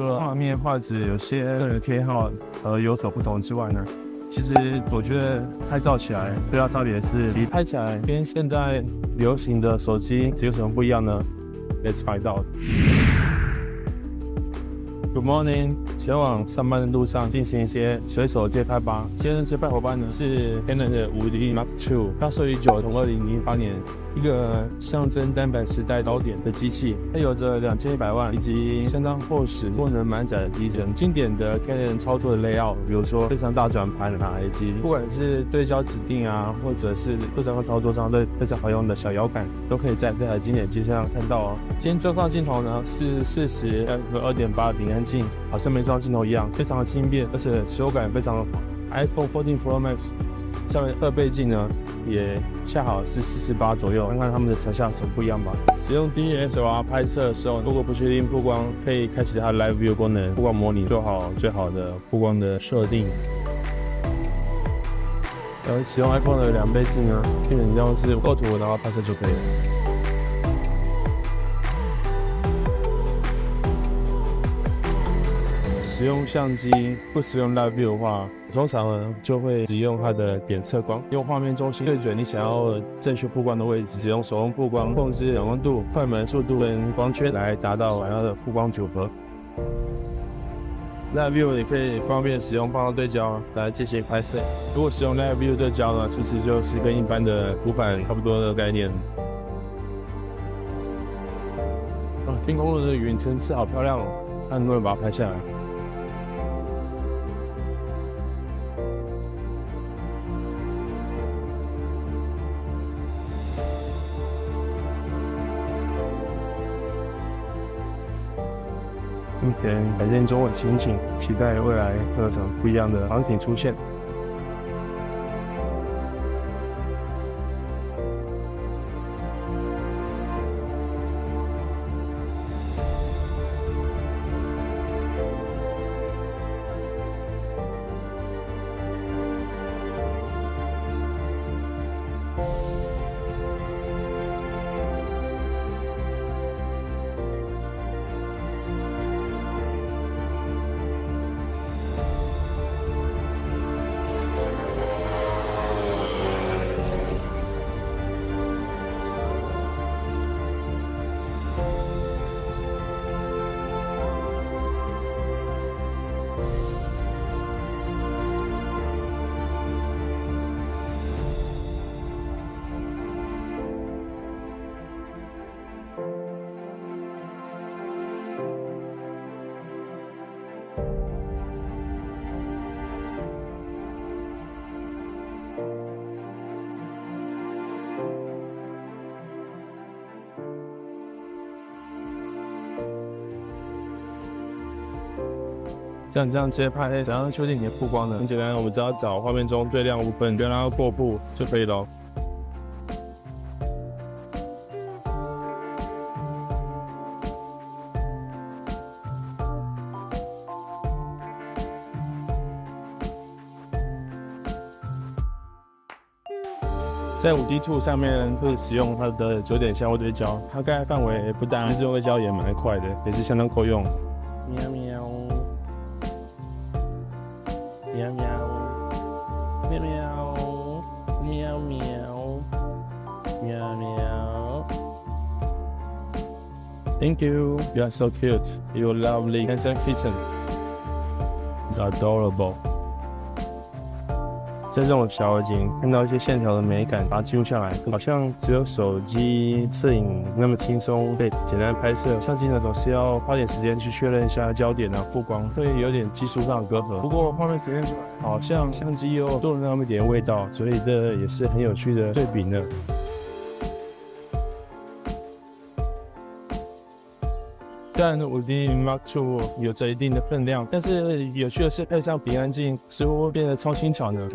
除了画面画质有些个人偏好有所不同之外呢，其实我觉得拍照起来最大差别是，比拍起来跟现在流行的手机有什么不一样呢 ？Let's find out. Good morning， 前往上班的路上进行一些随手街拍吧。今天的街拍伙伴呢是 Canon 的5D Mark II， 发售已久，从2008年，一个象征单反时代高点的机器。它有着2100万以及相当厚实、功能满载的机身。经典的 Canon 操作的 layout， 比如说非常大转盘啊，以及不管是对焦指定啊，或者是各种操作上都非常好用的小摇杆，都可以在这台经典机身上看到哦。今天专放镜头呢是40f2.8 平安镜，好像没装镜头一样，非常的轻便，而且持有感非常的好。iPhone 14 Pro Max 上面2倍镜呢，也恰好是48左右，看看它们的成效有什么不一样吧。使用 DSLR 拍摄的时候，如果不确定曝光，可以开启它的 Live View 功能，曝光模拟做好最好的曝光的设定。使用 iPhone 的2倍镜呢，基本上是构图然后拍摄就可以了。使用相机不使用 Live View 的话，通常呢就会使用它的点测光，用画面中心对准你想要正确曝光的位置，使用手动曝光控制远光度、快门速度跟光圈来达到想要的曝光组合。Live View 也可以方便使用放大对焦来进行拍摄。如果使用 Live View 对焦呢，其实就是跟一般的无反差不多的概念。天空的云层次好漂亮哦，看能不能把它拍下来。目前改变中的情景，期待未来会有什么不一样的场景出现。像这样直接拍，怎样确定你的曝光呢？很简单，我们只要找画面中最亮的部分，不要让它过曝就可以了。在5D Two 上面会使用它的9点相位对焦，它盖范围不大，其实对焦也蛮快的，也是相当够用。喵喵。喵喵，喵喵，喵喵，喵喵。Thank you. You are so cute. You're lovely, handsome kitten. You're adorable. 在这种小而景看到一些线条的美感，把它记录下来，好像只有手机摄影那么轻松，可以简单拍摄。相机呢总是要花点时间去确认一下焦点啊、曝光，会有点技术上的隔阂。不过画面呈现出来，好像相机又多了那么一点味道，所以这也是很有趣的对比呢。虽然5D Mark II 有着一定的分量，但是有趣的是配上平安镜，似乎变得超轻巧呢。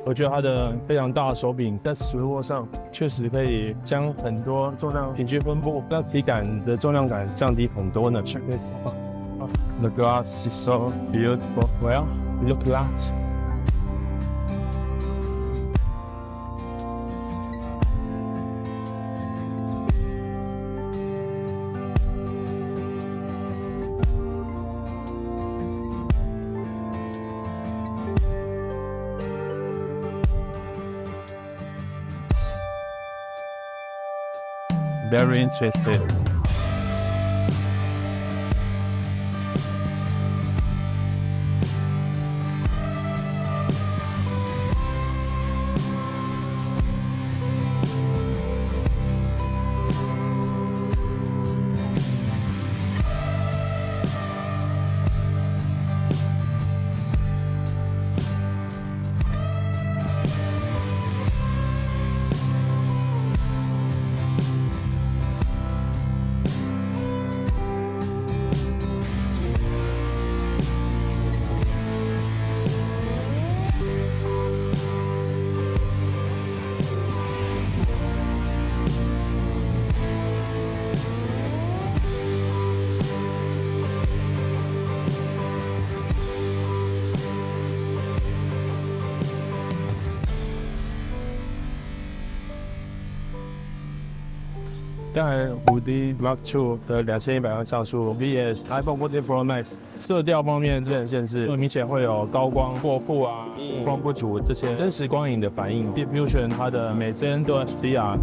我觉得它的非常大的手柄在持握上，确实可以将很多重量平均分布，让体感的重量感降低很多呢。Check this out. The glass is so beautiful. Well, look at that. very interested.当然，5D Mark II 的2100万像素 VS iPhone 14 Pro Max 色调方面这很限制，明显会有高光过曝啊、光不足这些真实光影的反应。Diffusion 它的每帧都 HDR。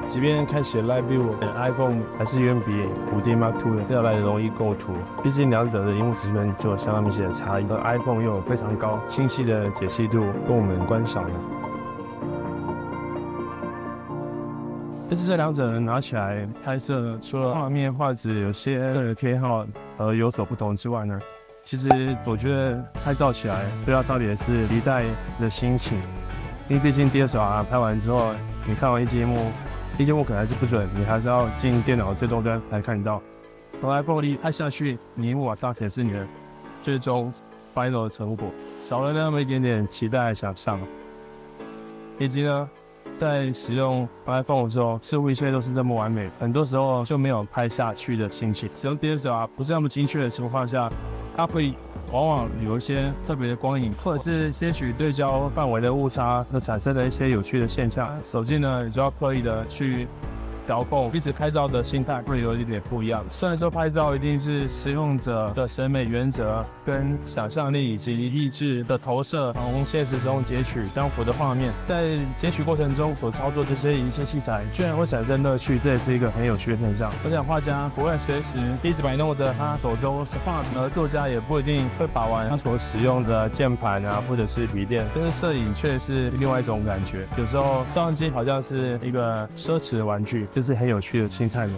即便开启 Live View，iPhone 还是远比5D Mark II 要来的容易构图，毕竟两者的萤幕尺寸就有相当明显的差异，而 iPhone 又有非常高清晰的解析度供我们观赏的。但是这两者拿起来拍摄，除了画面画质有些个人偏好而有所不同之外呢，其实我觉得拍照起来最大差别是离带的心情，因为毕竟 DSLR 拍完之后，你看完一节幕可能还是不准，你还是要进电脑最终端才看到。从 iPhone 一拍下去，你荧幕马上显示你的最终 final 的成果，少了那么一点点期待的想象。以及呢，在使用 iPhone 的时候，似乎一切都是这么完美，很多时候就没有拍下去的心情。使用 DSLR 不是那么精确的情况下，它会往往有一些特别的光影，或者是些许对焦范围的误差，而产生的一些有趣的现象。手机呢，你就要刻意的去调控，彼此拍照的心态会有一点不一样。虽然说拍照一定是使用者的审美原则、跟想象力以及意志的投射，从现实中截取相符的画面，在截取过程中所操作这些影像器材，居然会产生乐趣，这也是一个很有趣的现象。我想画家不会随时一直摆弄着他手中是画，而作家也不一定会把玩他所使用的键盘啊，或者是笔电。但是摄影却是另外一种感觉，有时候照相机好像是一个奢侈的玩具。这是很有趣的心态的。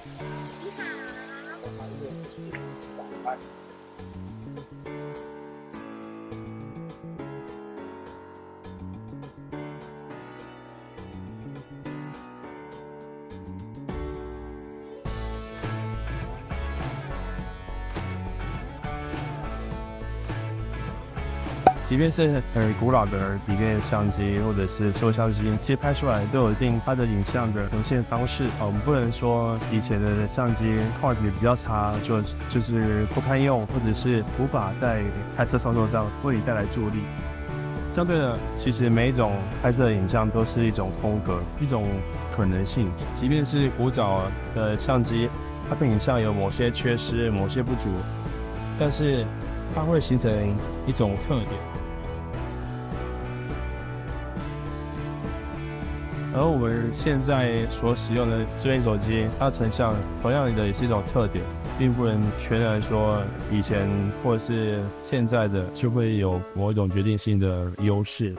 即便是很古老的底片相机或者是收相机，其实拍出来都有一定它的影像的呈现方式。我们不能说以前的相机画质比较差，就是不堪用，或者是无法在拍摄操作上为你带来助力。相对的，其实每一种拍摄的影像都是一种风格，一种可能性。即便是古早的相机，它的影像有某些缺失、某些不足，但是它会形成一种特点。而我们现在所使用的智能手机，它成像同样的也是一种特点，并不能全然说以前或者是现在的就会有某一种决定性的优势。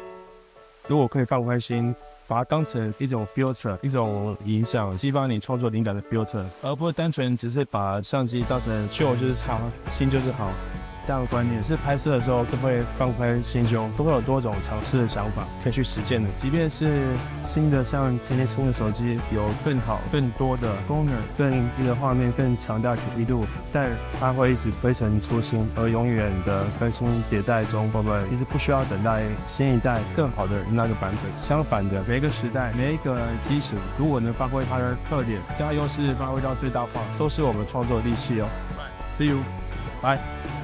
如果可以放宽心，把它当成一种 filter， 一种影响激发你创作灵感的 filter， 而不是单纯只是把相机当成旧就是差，新就是好。这样的观念是拍摄的时候都会放开心胸，都会有多种尝试的想法可以去实践的。即便是新的，像今天新的手机有更好、更多的功能、更低的画面、更强大的解析度，但它会一直推陈出新，而永远的更新迭代中，我们一直不需要等待新一代更好的那个版本。相反的，每一个时代、每一个基础，如果能发挥它的特点，将优势发挥到最大化，都是我们创作的利器哦。See you，bye。